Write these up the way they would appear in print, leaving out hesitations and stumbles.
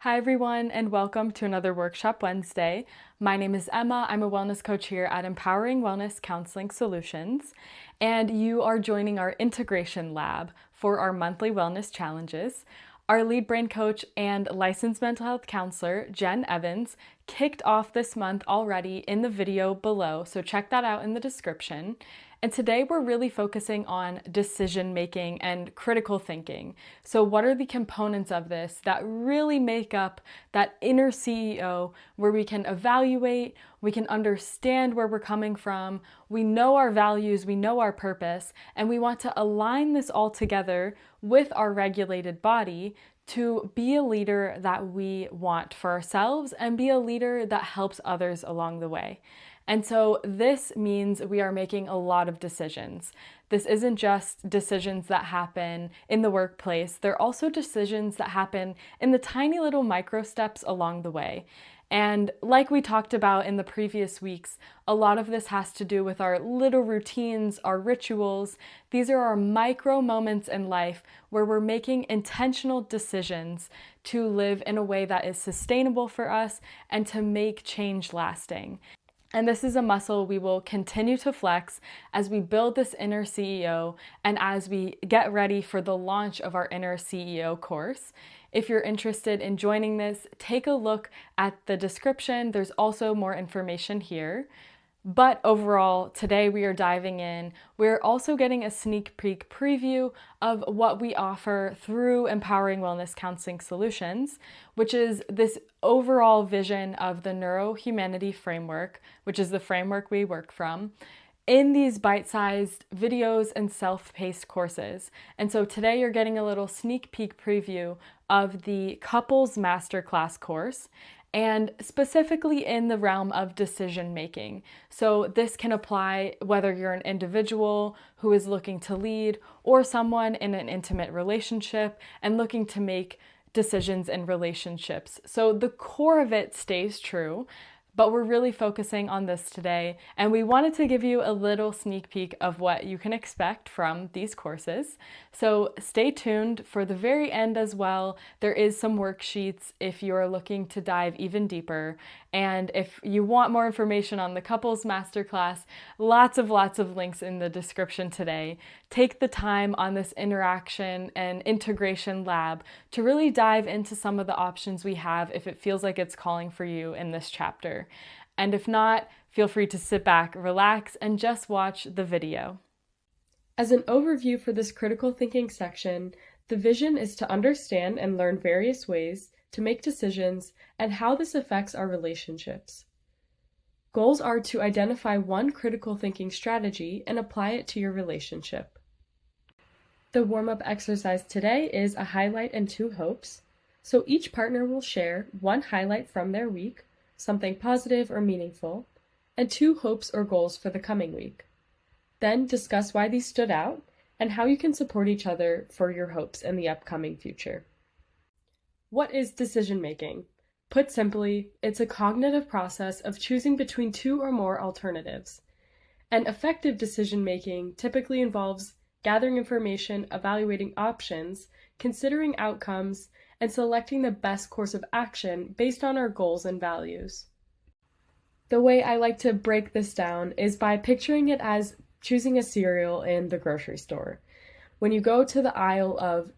Hi everyone, and welcome to another Workshop Wednesday. My name is Emma. I'm a wellness coach here at Empowering Wellness Counseling Solutions, and you are joining our integration lab for our monthly wellness challenges. Our lead brain coach and licensed mental health counselor, Jen Evans, kicked off this month already in the video below, so check that out in the description. And today we're really focusing on decision making and critical thinking. So what are the components of this that really make up that inner CEO where we can evaluate, we can understand where we're coming from, we know our values, we know our purpose, and we want to align this all together with our regulated body to be a leader that we want for ourselves and be a leader that helps others along the way. And so this means we are making a lot of decisions. This isn't just decisions that happen in the workplace, they're also decisions that happen in the tiny little micro steps along the way. And like we talked about in the previous weeks, a lot of this has to do with our little routines, our rituals. These are our micro moments in life where we're making intentional decisions to live in a way that is sustainable for us and to make change lasting. And this is a muscle we will continue to flex as we build this inner CEO and as we get ready for the launch of our inner CEO course. If you're interested in joining this, take a look at the description. There's also more information here. But overall, today we are diving in. We're also getting a sneak peek preview of what we offer through Empowering Wellness Counseling Solutions, which is this overall vision of the Neurohumanity Framework, which is the framework we work from, in these bite-sized videos and self-paced courses. And so today you're getting a little sneak peek preview of the Couples Masterclass course, and specifically in the realm of decision making. So this can apply whether you're an individual who is looking to lead or someone in an intimate relationship and looking to make decisions in relationships. So the core of it stays true, but we're really focusing on this today, and we wanted to give you a little sneak peek of what you can expect from these courses. So stay tuned for the very end as well. There is some worksheets if you're looking to dive even deeper. And if you want more information on the Couples Masterclass, lots of links in the description today. Take the time on this interaction and integration lab to really dive into some of the options we have if it feels like it's calling for you in this chapter. And if not, feel free to sit back, relax, and just watch the video. As an overview for this critical thinking section, the vision is to understand and learn various ways to make decisions and how this affects our relationships. Goals are to identify one critical thinking strategy and apply it to your relationship. The warm-up exercise today is a highlight and two hopes. So each partner will share one highlight from their week, something positive or meaningful, and two hopes or goals for the coming week. Then discuss why these stood out and how you can support each other for your hopes in the upcoming future. What is decision making? Put simply, it's a cognitive process of choosing between two or more alternatives. And effective decision making typically involves gathering information, evaluating options, considering outcomes, and selecting the best course of action based on our goals and values. The way I like to break this down is by picturing it as choosing a cereal in the grocery store. When you go to the aisle of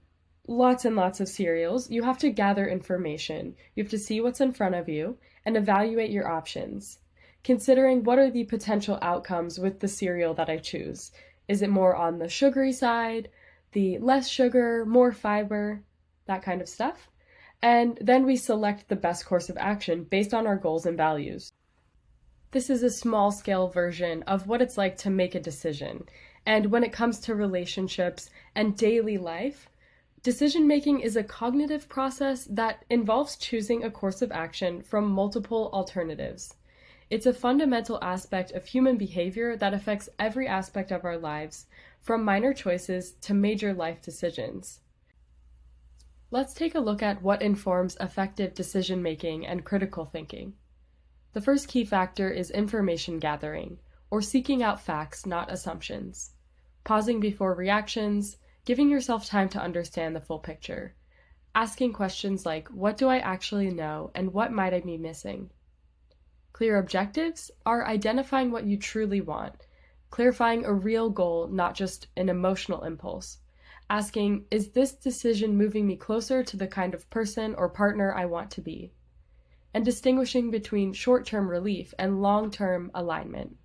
lots and lots of cereals, you have to gather information. You have to see what's in front of you and evaluate your options, considering what are the potential outcomes with the cereal that I choose. Is it more on the sugary side, the less sugar, more fiber, that kind of stuff? And then we select the best course of action based on our goals and values. This is a small-scale version of what it's like to make a decision. And when it comes to relationships and daily life, decision-making is a cognitive process that involves choosing a course of action from multiple alternatives. It's a fundamental aspect of human behavior that affects every aspect of our lives, from minor choices to major life decisions. Let's take a look at what informs effective decision-making and critical thinking. The first key factor is information gathering, or seeking out facts, not assumptions. Pausing before reactions, giving yourself time to understand the full picture. Asking questions like, what do I actually know and what might I be missing? Clear objectives are identifying what you truly want, clarifying a real goal, not just an emotional impulse. Asking, is this decision moving me closer to the kind of person or partner I want to be? And distinguishing between short-term relief and long-term alignment.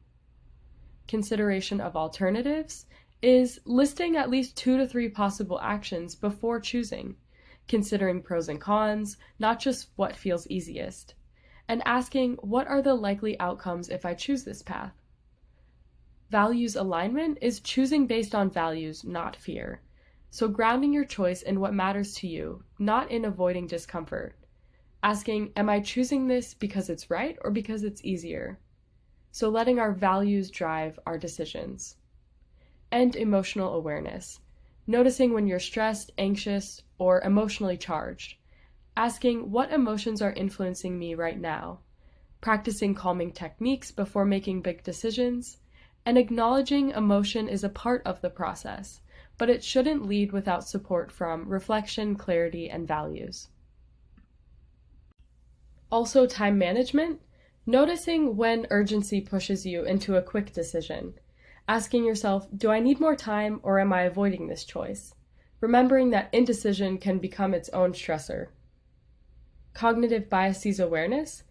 Consideration of alternatives is listing at least 2 to 3 possible actions before choosing, considering pros and cons, not just what feels easiest, and asking what are the likely outcomes if I choose this path. Values alignment is choosing based on values, not fear. So grounding your choice in what matters to you, not in avoiding discomfort. Asking, am I choosing this because it's right or because it's easier? So letting our values drive our decisions. And emotional awareness. Noticing when you're stressed, anxious, or emotionally charged. Asking, what emotions are influencing me right now? Practicing calming techniques before making big decisions. And acknowledging emotion is a part of the process, but it shouldn't lead without support from reflection, clarity, and values. Also, time management. Noticing when urgency pushes you into a quick decision. Asking yourself, do I need more time or am I avoiding this choice? Remembering that indecision can become its own stressor. Cognitive biases awareness.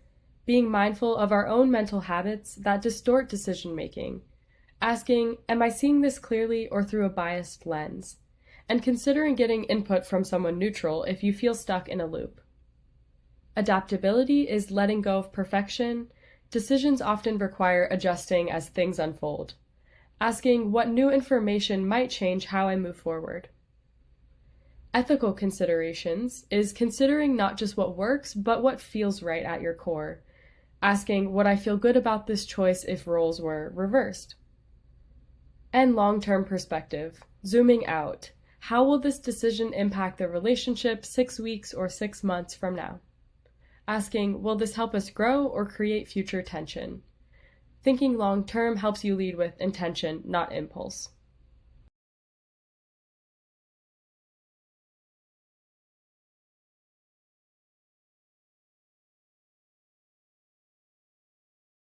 Being mindful of our own mental habits that distort decision-making. Asking, am I seeing this clearly or through a biased lens? And considering getting input from someone neutral if you feel stuck in a loop. Adaptability is letting go of perfection. Decisions often require adjusting as things unfold. Asking what new information might change how I move forward. Ethical considerations is considering not just what works, but what feels right at your core. Asking, would I feel good about this choice if roles were reversed? And long-term perspective, zooming out. How will this decision impact the relationship 6 weeks or 6 months from now? Asking, will this help us grow or create future tension? Thinking long-term helps you lead with intention, not impulse.